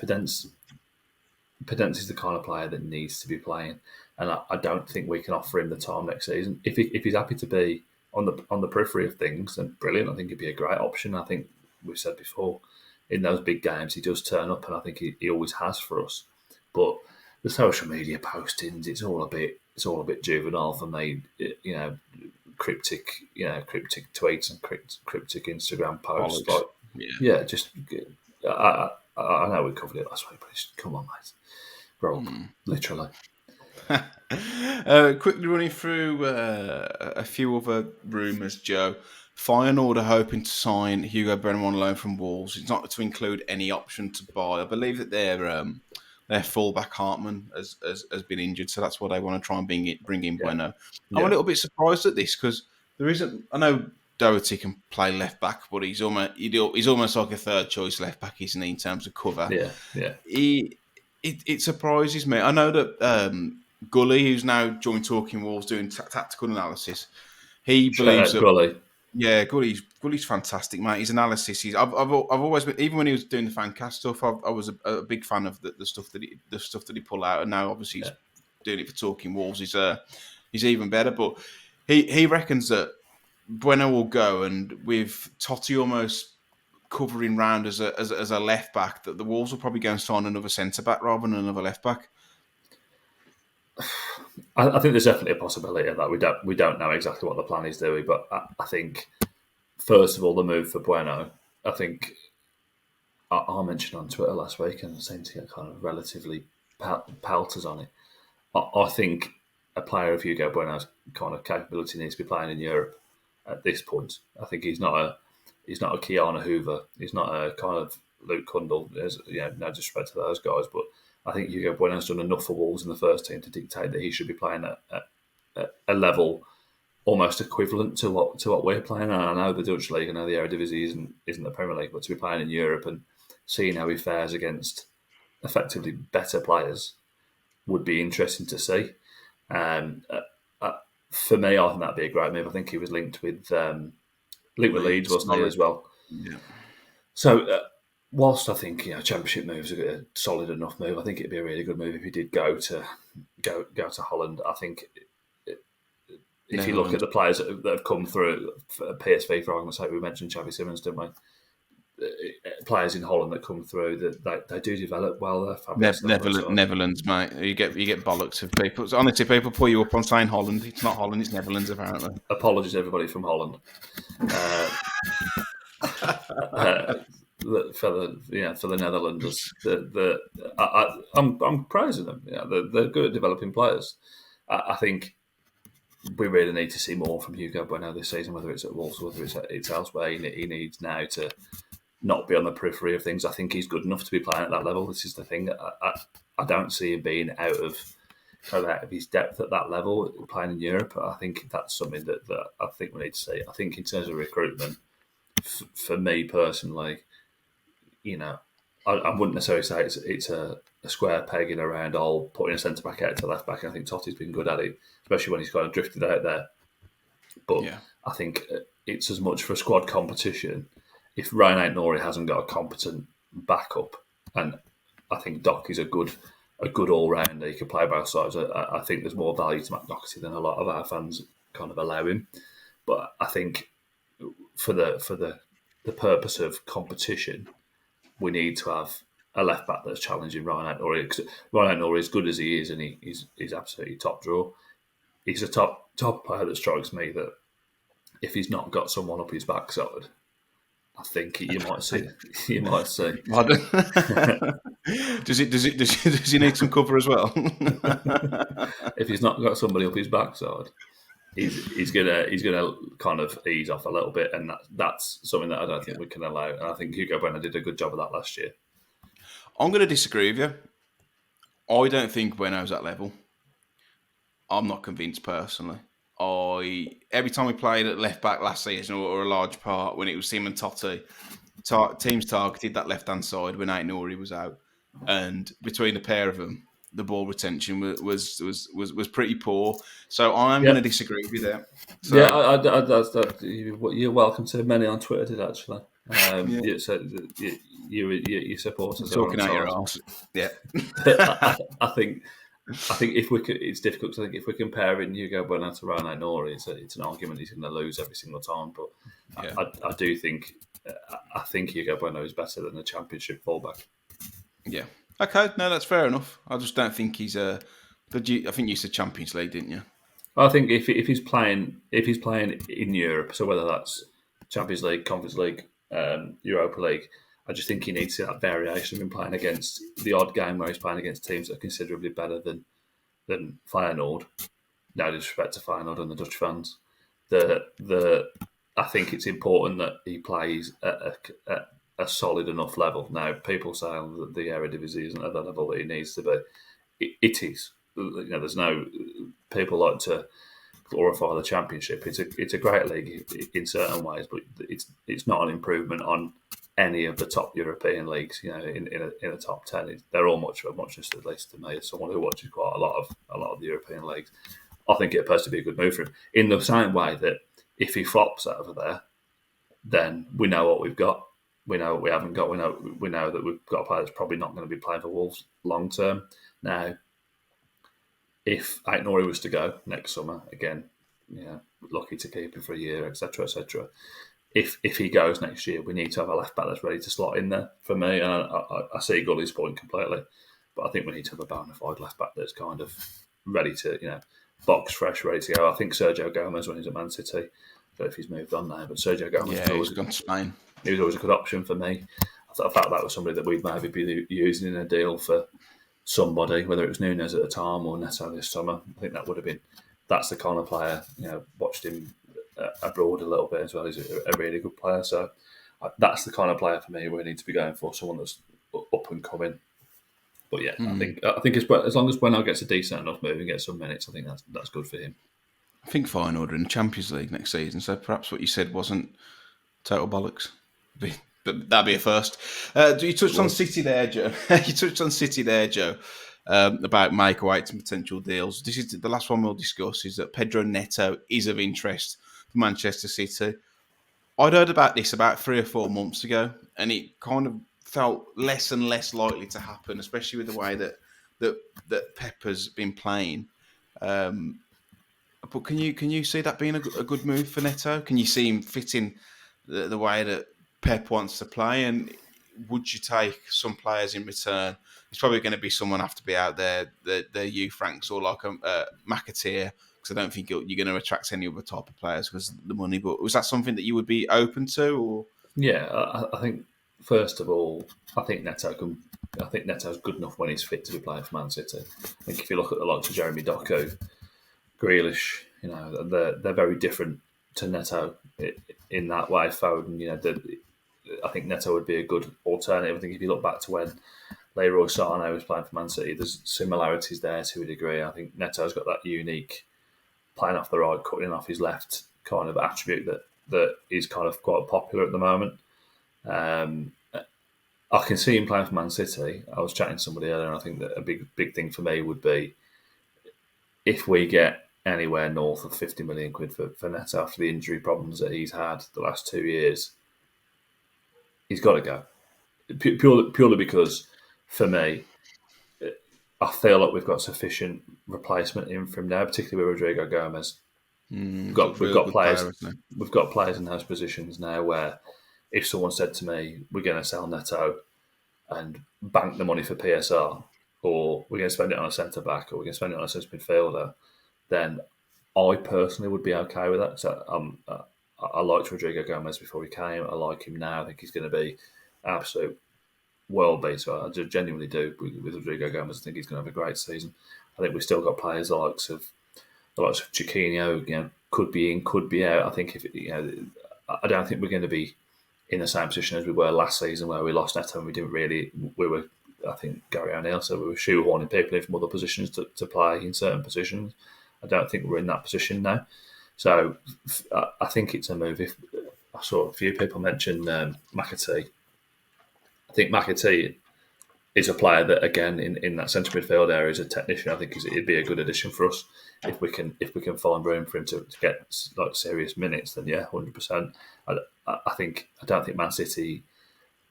is the kind of player that needs to be playing, and I don't think we can offer him the time next season. If he's happy to be on the periphery of things, then brilliant. I think he'd be a great option. I think we've said before, in those big games, he does turn up, and I think he always has for us. But the social media postings, it's all a bit juvenile for me. Cryptic tweets and cryptic Instagram posts. Bollocks. Like, Yeah. yeah, just I know we covered it last week, but come on, mate, grow up, literally. Quickly running through a few other rumours, Joe. Feyenoord are hoping to sign Hugo Brennan on loan from Wolves. It's not to include any option to buy. I believe that their fullback Hartman has been injured, so that's why they want to try and bring in Yeah, Bueno. I'm a yeah, little bit surprised at this because there isn't. I know Doherty can play left back, but he's almost like a third choice left back, isn't he, in terms of cover? yeah, yeah. It surprises me. I know that Gully, who's now joined Talking Wolves doing tactical analysis, he Shout believes out that. Gully. Yeah, Gully's fantastic, mate. His analysis, I've always been, even when he was doing the fancast stuff, I was a big fan of the stuff that he pull out, and now obviously Yeah. he's doing it for Talking Wolves. He's even better, but he reckons that Bueno will go, and with Totti almost covering round as a left back, that the Wolves will probably go and sign another centre back rather than another left back. I think there's definitely a possibility of that. We don't know exactly what the plan is, do we? But I think first of all, the move for Bueno. I think I mentioned on Twitter last week, and I seem to get kind of relatively pelters on it. I think a player of Hugo Bueno's kind of capability needs to be playing in Europe at this point. I think he's not a Keanu Hoover. He's not a kind of Luke Cundle. There's, no disrespect to those guys, but I think Hugo Bueno's done enough for Wolves in the first team to dictate that he should be playing at a level almost equivalent to what we're playing. And I know the Dutch league, I know the Eredivisie isn't the Premier League, but to be playing in Europe and seeing how he fares against effectively better players would be interesting to see. For me, I think that'd be a great move. I think he was linked with Leeds, wasn't he, as well? Yeah. So, whilst I think Championship moves are a solid enough move, I think it'd be a really good move if he did go to Holland. I think if you look at the players that have come through PSV, for argument's sake, we mentioned Xavi Simons, didn't we? Players in Holland that come through that they do develop well. Netherlands, mate. You get bollocks of people. So honestly, people pull you up on saying Holland. It's not Holland. It's Netherlands, apparently. Apologies, everybody from Holland. For the Netherlanders, I'm praising them. They're good at developing players. I think we really need to see more from Hugo Bueno this season, whether it's at Wolves or whether it's elsewhere. He needs now to not be on the periphery of things. I think he's good enough to be playing at that level. This is the thing. I don't see him being out of his depth at that level, playing in Europe. I think that's something that I think we need to see. I think in terms of recruitment, for me personally, I wouldn't necessarily say it's a square peg in a round hole, putting a centre back out to left back. I think Totti's been good at it, especially when he's kind of drifted out there. But I think it's as much for a squad competition. If Ryan Nori hasn't got a competent backup, and I think Doc is a good all rounder, he can play both sides. I think there's more value to Matt Doherty than a lot of our fans kind of allow him. But I think for the purpose of competition, we need to have a left back that's challenging Ryan Nori. Ryan Nori, as good as he is, and he's absolutely top draw. He's a top player that strikes me that if he's not got someone up his backside, I think you might see. Does he need some cover as well? If he's not got somebody up his backside, he's gonna kind of ease off a little bit, and that's something that I don't think we can allow. And I think Hugo Bueno did a good job of that last year. I'm going to disagree with you. I don't think Bueno's that level. I'm not convinced personally. Every time we played at left back last season, or a large part when it was him and Totti, teams targeted that left hand side when Nori was out, and between the pair of them, the ball retention was pretty poor. So I'm going to disagree with you there. So, you're welcome to. Many on Twitter did actually. Your supporters talking out your arse. Yeah, I think if we could, it's difficult to think if we're comparing Hugo Bueno to Ryan Nori, it's an argument he's going to lose every single time. But I do think I think Hugo Bueno is better than a Championship fullback. Yeah. Okay. No, that's fair enough. I just don't think he's I think you said Champions League, didn't you? I think if he's playing in Europe, so whether that's Champions League, Conference League, Europa League, I just think he needs that variation of him playing against the odd game where he's playing against teams that are considerably better than Feyenoord. No disrespect to Feyenoord and the Dutch fans. I think it's important that he plays at a solid enough level. Now, people say that the Eredivisie isn't at the level that he needs to be. It is. There's no people like to glorify the Championship. It's a great league in certain ways, but it's not an improvement on any of the top European leagues. In a top 10, they're all much at least to me as someone who watches quite a lot of the European leagues. I think it'd personally be a good move for him. In the same way that if he flops over there, then we know what we've got. We know what we haven't got. We know that we've got a player that's probably not going to be playing for Wolves long term. Now, if Nori was to go next summer, again, lucky to keep him for a year, etc., etc. If he goes next year, we need to have a left back that's ready to slot in there for me. And I see Gully's point completely, but I think we need to have a bona fide left back that's kind of ready to, box fresh, ready to go. I think Sergio Gomez, when he's at Man City, I don't know if he's moved on now, but Sergio Gomez he's gone to Spain. He was always a good option for me. I felt that was somebody that we'd maybe be using in a deal for somebody, whether it was Nunes at the time or Neto this summer. I think that would have been. That's the kind of player. Watched him abroad a little bit as well. He's a really good player. So that's the kind of player for me we need to be going for. Someone that's up and coming. But yeah, I think as long as Bueno gets a decent enough move and gets some minutes, I think that's good for him. I think fine order in the Champions League next season. So perhaps what you said wasn't total bollocks. But that'd be a first. You touched on City there, Joe. You touched on City there, Joe. About make weights and potential deals. This is the last one we'll discuss. Is that Pedro Neto is of interest for Manchester City? I'd heard about this about 3 or 4 months ago, and it kind of felt less and less likely to happen, especially with the way that Pep has been playing. Um, but can you see that being a good move for Neto? Can you see him fitting the way that Pep wants to play? And would you take some players in return? It's probably going to be someone have to be out there, the U Franks or like a McAteer, because I don't think you're going to attract any other type of players because of the money. But was that something that you would be open to? Or Yeah, I think first of all, I think Neto can. I think Neto's good enough when he's fit to be playing for Man City. I think if you look at the likes of Jeremy Doku, Grealish, they're very different to Neto in that way. Foden, I think Neto would be a good alternative. I think if you look back to when Leroy Sané was playing for Man City, there's similarities there to a degree. I think Neto's got that unique playing off the right, cutting off his left kind of attribute that is kind of quite popular at the moment. I can see him playing for Man City. I was chatting to somebody earlier, and I think that a big thing for me would be if we get anywhere north of 50 million quid for Neto after the injury problems that he's had the last 2 years, he's got to go. Purely because, for me, I feel like we've got sufficient replacement in from now, particularly with Rodrigo Gomez. We've got players. player, We've got players in those positions now where, if someone said to me, "We're going to sell Neto and bank the money for PSR, or we're going to spend it on a centre back, or we're going to spend it on a centre midfielder," then I personally would be okay with that. So I liked Rodrigo Gomez before he came. I like him now. I think he's going to be an absolute world beater. I genuinely do with Rodrigo Gomez. I think he's going to have a great season. I think we've still got players the likes of Chiquinho, could be in, could be out. I think I don't think we're going to be in the same position as we were last season, where we lost Neto and we were, I think, Gary O'Neill said we were shoehorning people in from other positions to play in certain positions. I don't think we're in that position now. So I think it's a move. If I saw a few people mention McAtee, I think McAtee is a player that, again, in that centre midfield area, is a technician. I think it'd be a good addition for us if we can find room for him to get like serious minutes. Then yeah, 100%. I don't think Man City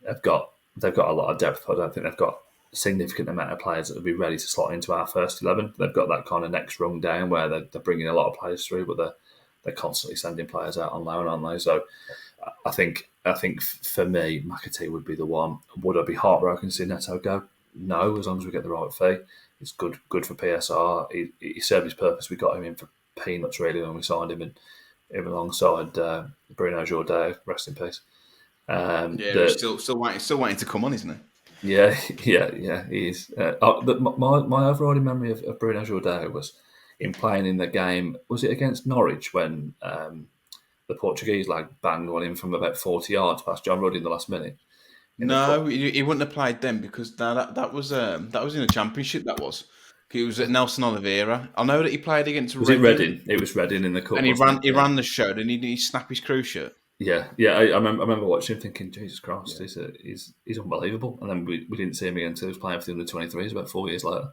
they've got a lot of depth. I don't think they've got a significant amount of players that would be ready to slot into our first 11. They've got that kind of next rung down where they're bringing a lot of players through, but they're constantly sending players out on loan, aren't they? So I think for me, McAtee would be the one. Would I be heartbroken to see Neto go? No, as long as we get the right fee. It's good for PSR. He served his purpose. We got him in for peanuts really when we signed him, and him alongside Bruno Jourdain, rest in peace. he's still waiting to come on, isn't he? Yeah, he is. My overriding memory of Bruno Jourdain was him playing in the game. Was it against Norwich when the Portuguese banged one in from about 40 yards past John Ruddy in the last minute? No, he wouldn't have played then because that was in the Championship. That was. It was at Nelson Oliveira. I know that he played against Was it Reading? It was Reading in the cup, and he ran the show. And he snapped his crew shirt. Yeah. I remember watching him thinking, Jesus Christ, he's unbelievable. And then we didn't see him again until he was playing for the under-23s about 4 years later.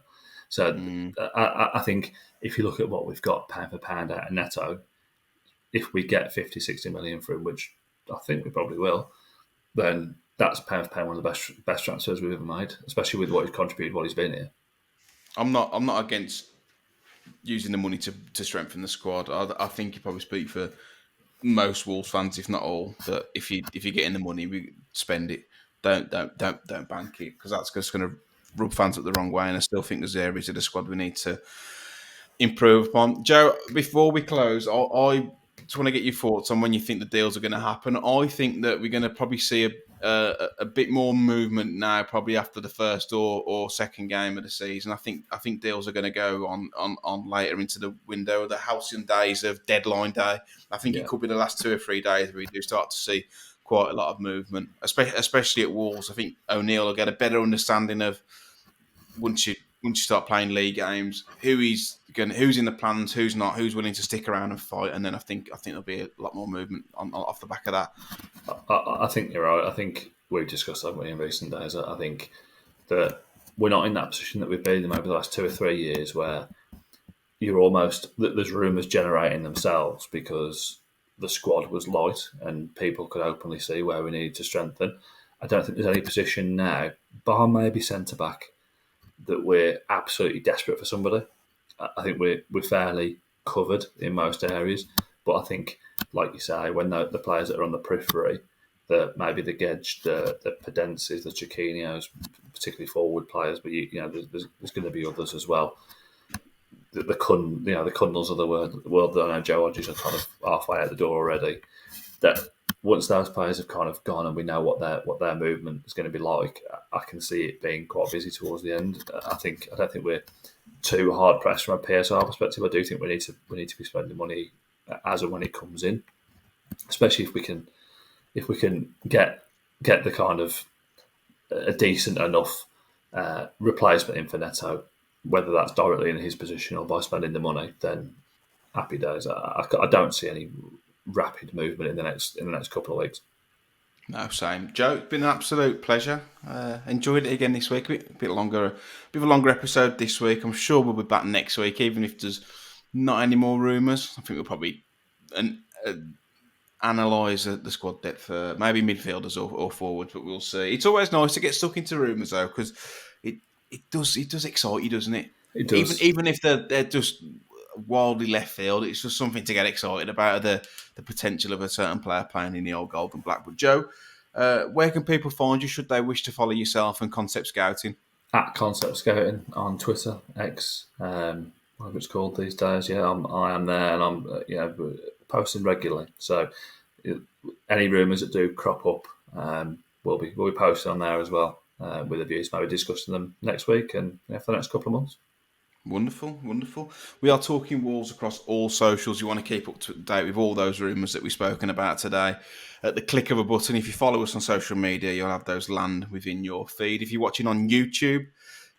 So I think if you look at what we've got pound for pound out of Neto, if we get 50, 60 million for him, which I think we probably will, then that's pound for pound one of the best transfers we've ever made, especially with what he's contributed while he's been here. I'm not against using the money to strengthen the squad. I think you probably speak for most Wolves fans, if not all, that if you're getting the money, we spend it. Don't bank it, because that's just going to rub fans up the wrong way. And I still think there's areas of the squad we need to improve upon. Joe, before we close, I just want to get your thoughts on when you think the deals are going to happen. I think that we're going to probably see a bit more movement now, probably after the first or second game of the season. I think deals are going to go on later into the window, the halcyon days of deadline day. I think it Yeah. could be the last 2 or 3 days where we do start to see quite a lot of movement, especially at Wolves. I think O'Neill will get a better understanding of once you start playing league games, who's in the plans, who's not, who's willing to stick around and fight, and then I think there'll be a lot more movement off the back of that. I think you're right. I think we've discussed that in recent days. I think that we're not in that position that we've been in over the last 2 or 3 years, where there's rumours generating themselves because the squad was light and people could openly see where we needed to strengthen. I don't think there's any position now, bar maybe centre back, that we're absolutely desperate for somebody. I think we're fairly covered in most areas, but I think, like you say, when the players that are on the periphery, maybe the Gedge, the Pedences, the Chiquinios, particularly forward players, but there's going to be others as well. The Cundles of the world that I know Joe Hodges are kind of halfway out the door already. That once those players have kind of gone and we know what their movement is going to be like, I can see it being quite busy towards the end. I don't think we're too hard pressed from a PSR perspective. I do think we need to be spending money as and when it comes in, especially if we can get the kind of a decent enough replacement in for Neto, whether that's directly in his position or by spending the money. Then happy days. I don't see any rapid movement in the next couple of weeks. No, same. Joe, it's been an absolute pleasure. Enjoyed it again this week. A bit longer, bit of a longer episode this week. I'm sure we'll be back next week, even if there's not any more rumours. I think we'll probably analyse the squad depth for maybe midfielders or forwards, but we'll see. It's always nice to get stuck into rumours though, because it does excite you, doesn't it? It does. Even if they're just wildly left field, it's just something to get excited about the potential of a certain player playing in the old gold and black. But Joe, where can people find you should they wish to follow yourself and Concept Scouting? At Concept Scouting on Twitter, X, whatever it's called these days. Yeah, I am there, and I'm posting regularly. So any rumours that do crop up, we'll be posting on there as well, with the views maybe discussing them next week and for the next couple of months. Wonderful, wonderful. We are talking Wolves across all socials. You want to keep up to date with all those rumours that we've spoken about today. At the click of a button, if you follow us on social media, you'll have those land within your feed. If you're watching on YouTube,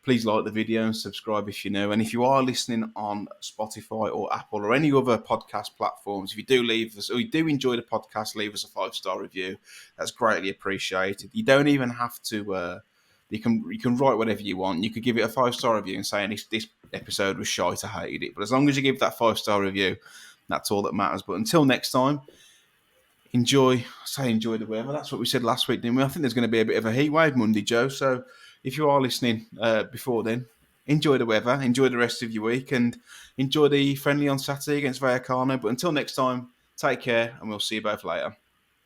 please like the video and subscribe if you're new. And if you are listening on Spotify or Apple or any other podcast platforms, if you do leave us or you do enjoy the podcast, leave us a 5-star review. That's greatly appreciated. You don't even have to. You can write whatever you want. You could give it a 5-star review and say this episode was shite, I hated it. But as long as you give that 5-star review, that's all that matters. But until next time, enjoy the weather. That's what we said last week, didn't we? I think there's going to be a bit of a heat wave Monday, Joe. So if you are listening before then, enjoy the weather, enjoy the rest of your week, and enjoy the friendly on Saturday against Vallecano. But until next time, take care, and we'll see you both later.